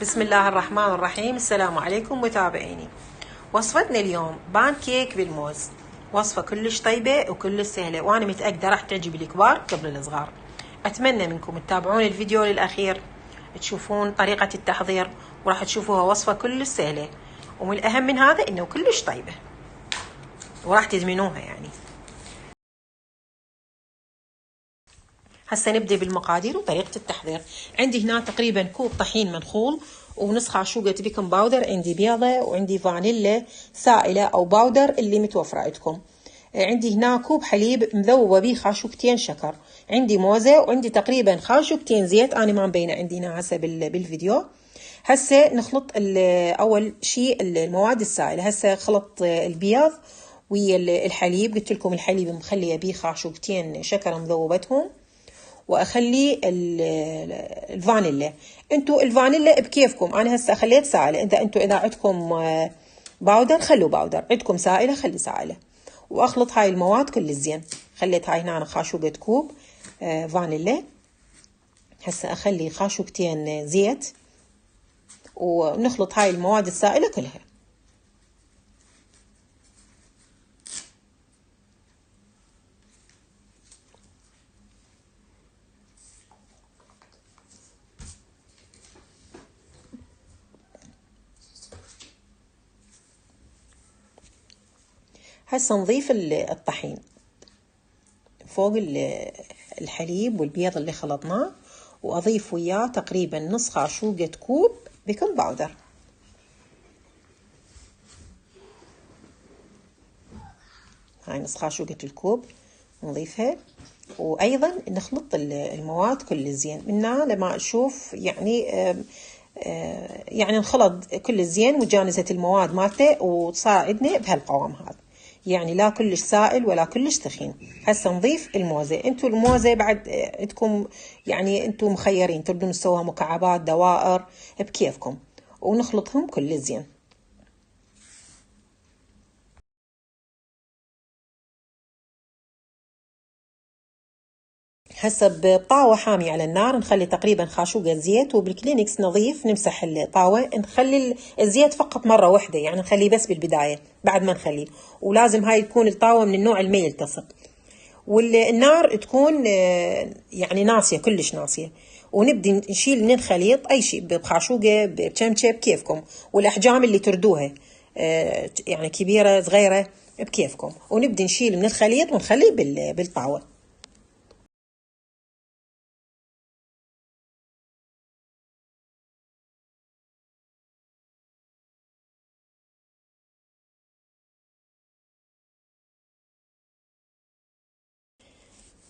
بسم الله الرحمن الرحيم. السلام عليكم متابعيني. وصفتنا اليوم بان كيك بالموز، وصفة كلش طيبة وكلش سهلة، وأنا متأكدة راح تعجب الكبار قبل الصغار. أتمنى منكم تتابعون الفيديو للأخير تشوفون طريقة التحضير، وراح تشوفوها وصفة كلش سهلة، ومن الأهم من هذا إنه كلش طيبة وراح تدمنوها يعني. هسه نبدأ بالمقادير وطريقة التحضير. عندي هنا تقريبا كوب طحين منخول ونص خاشوقة بيكنج باودر، عندي بيضة، وعندي فانيلا سائلة أو باودر اللي متوفرة عندكم. عندي هنا كوب حليب مذوبة به خاشوقتين شكر، عندي موزة، وعندي تقريبا خاشوقتين زيت أنا ما مبينة عندي هنا هسه بالفيديو. هسه نخلط أول شيء المواد السائلة. هسه خلط البيض ويا الحليب، قلت لكم الحليب مخليه بيه خاشوقتين شكر مذوبتهم، واخلي الفانيلا. انتو الفانيلا بكيفكم، انا هسه خليت سائله، اذا عندكم باودر خلوا باودر، عندكم سائله خلي سائله. واخلط هاي المواد كل زين. خليت هاي هنا خاشوقة كوب فانيلا. هسه اخلي خاشوقتين زيت ونخلط هاي المواد السائله كلها. هسه نضيف الطحين فوق الحليب والبيض اللي خلطناه، واضيف وياه تقريبا نص خاشوقة كوب بيكنج باودر. هاي نص خاشوقة الكوب نضيفها، وايضا نخلط المواد كل زين من هنا لما اشوف يعني انخلط كل زين وجانست المواد مالته وصار عندنا بهالقوام هذا، يعني لا كلش سائل ولا كلش ثخين. هسه نضيف الموزة. انتو الموزة بعد عندكم، يعني انتو مخيرين تردون تسووها مكعبات دوائر بكيفكم، ونخلطهم كل زين. هسه بطاوة حامية على النار نخلي تقريبا خاشوقة زيت، وبالكلينكس نظيف نمسح الطاوة، نخلي الزيت فقط مرة واحدة، يعني نخليه بس بالبداية بعد ما نخليه، ولازم هاي تكون الطاوة من النوع اللي ما يلتصق، والنار تكون يعني ناصية كلش ناصية. ونبدي نشيل من الخليط أي شيء، بخاشوقة بشمشة بكيفكم، والأحجام اللي تردوها يعني كبيرة صغيرة بكيفكم، ونبدي نشيل من الخليط ونخليه بالطاوة.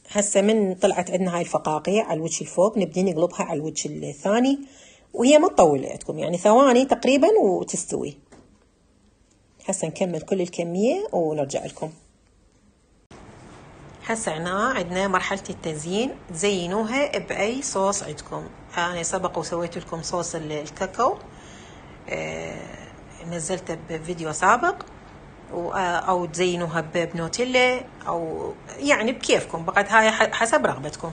هسه من طلعت عندنا هاي الفقاقيع على الوجه الفوق، نبدي نقلبها على الوجه الثاني، وهي ما تطول عندكم، يعني ثواني تقريبا وتستوي. هسه نكمل كل الكمية ونرجع لكم. هسه عندنا مرحلة التزيين، تزينوها بأي صوص عندكم. أنا سبق وسويت لكم صوص الكاكاو، نزلته بفيديو سابق، أو تزينوها بنوتيلا، أو يعني بكيفكم، بقت هاي حسب رغبتكم.